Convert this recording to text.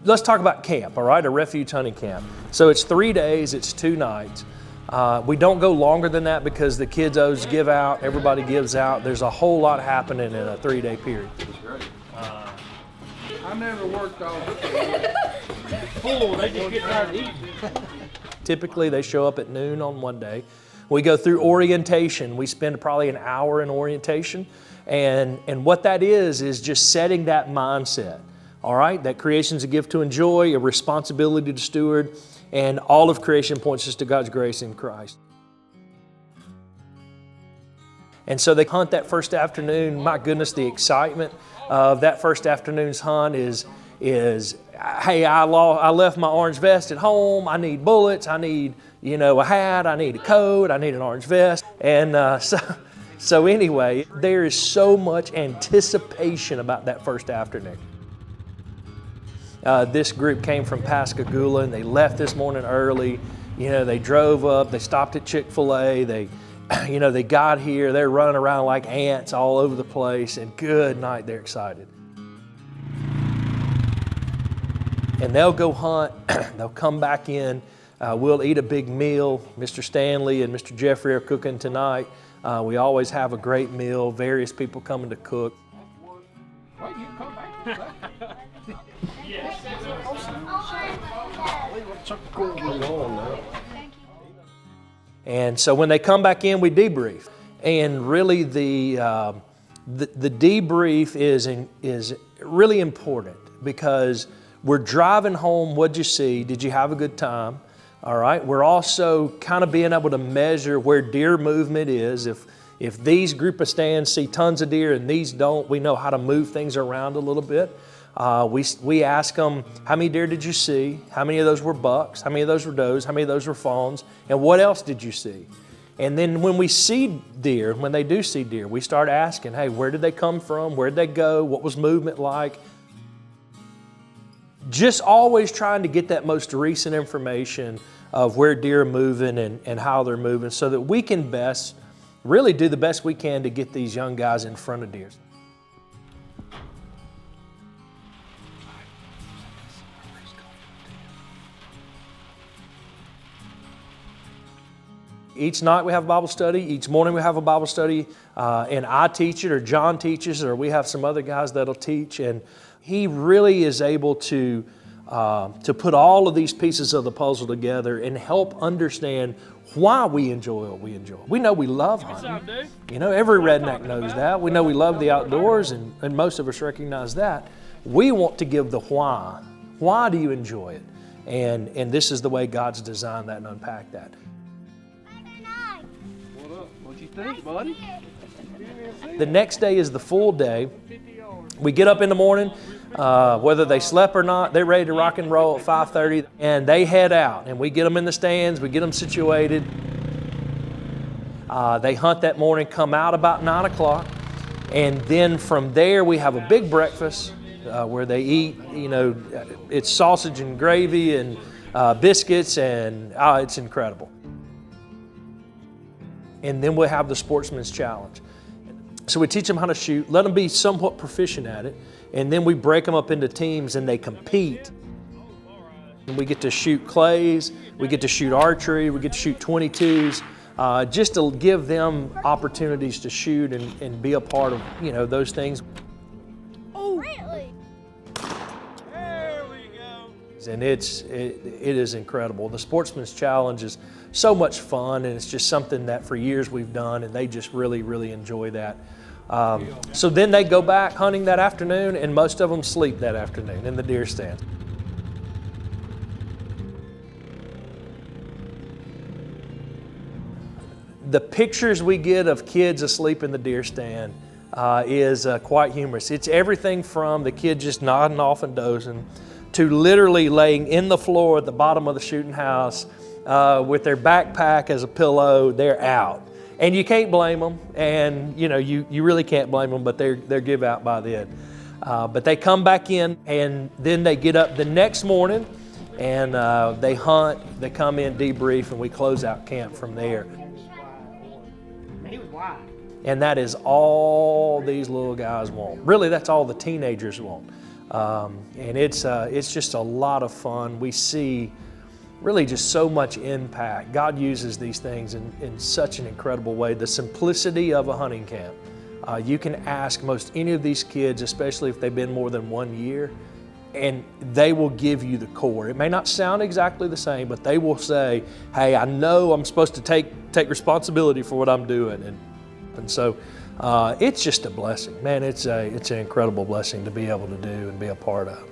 let's talk about camp, all right, a Refuge Hunting Camp. So it's 3 days, it's 2 nights. We don't go longer than that because the kids always give out, everybody gives out. There's a whole lot happening in a 3-day period. I never worked all day. Full, they just get tired of eating. Typically, they show up at noon on one day. We go through orientation. We spend probably an hour in orientation. And what that is just setting that mindset, all right? That creation's a gift to enjoy, a responsibility to steward, and all of creation points us to God's grace in Christ. And so they hunt that first afternoon. My goodness, the excitement of that first afternoon's hunt is hey, I left my orange vest at home. I need bullets. I need, a hat. I need a coat. I need an orange vest. And so anyway, there is so much anticipation about that first afternoon. This group came from Pascagoula, and they left this morning early. They drove up. They stopped at Chick-fil-A. They got here. They're running around like ants all over the place, and good night, they're excited. And they'll go hunt. They'll come back in. We'll eat a big meal. Mr. Stanley and Mr. Jeffrey are cooking tonight. We always have a great meal. Various people coming to cook. Wait, you come back. Yes. And so when they come back in, we debrief. And really the debrief is really important because we're driving home. What'd you see? Did you have a good time? All right. We're also kind of being able to measure where deer movement is. If these group of stands see tons of deer and these don't, we know how to move things around a little bit. We ask them, how many deer did you see? How many of those were bucks? How many of those were does? How many of those were fawns? And what else did you see? And then when we see deer, when they do see deer, we start asking, hey, where did they come from? Where did they go? What was movement like? Just always trying to get that most recent information of where deer are moving and how they're moving so that we can really do the best we can to get these young guys in front of deer. Each night we have a Bible study. Each morning we have a Bible study. And I teach it, or John teaches, or we have some other guys that'll teach. And he really is able to put all of these pieces of the puzzle together and help understand why we enjoy what we enjoy. We know we love hunting. Every redneck knows that. We know we love the outdoors, and most of us recognize that. We want to give the why. Why do you enjoy it? And this is the way God's designed that and unpacked that. What you think, buddy? The next day is the full day. We get up in the morning, whether they slept or not, they're ready to rock and roll at 5:30, and they head out, and we get them in the stands, we get them situated. They hunt that morning, come out about 9 o'clock, and then from there we have a big breakfast where they eat, it's sausage and gravy and biscuits, and it's incredible. And then we'll have the Sportsman's Challenge. So we teach them how to shoot, let them be somewhat proficient at it, and then we break them up into teams and they compete. And we get to shoot clays, we get to shoot archery, we get to shoot 22s, just to give them opportunities to shoot and be a part of, those things. Oh, really? There we go. And it is incredible. The Sportsman's Challenge is so much fun, and it's just something that for years we've done, and they just really, really enjoy that. So then they go back hunting that afternoon, and most of them sleep that afternoon in the deer stand. The pictures we get of kids asleep in the deer stand is quite humorous. It's everything from the kid just nodding off and dozing to literally laying in the floor at the bottom of the shooting house with their backpack as a pillow. They're out. And you can't blame them, and you really can't blame them, but they're give out by then. But they come back in, and then they get up the next morning, and they hunt, they come in, debrief, and we close out camp from there. He was wide. And that is all these little guys want. Really, that's all the teenagers want. And it's just a lot of fun. We see really just so much impact. God uses these things in such an incredible way. The simplicity of a hunting camp. You can ask most any of these kids, especially if they've been more than 1 year, and they will give you the core. It may not sound exactly the same, but they will say, hey, I know I'm supposed to take responsibility for what I'm doing. And so it's just a blessing. Man, it's an incredible blessing to be able to do and be a part of.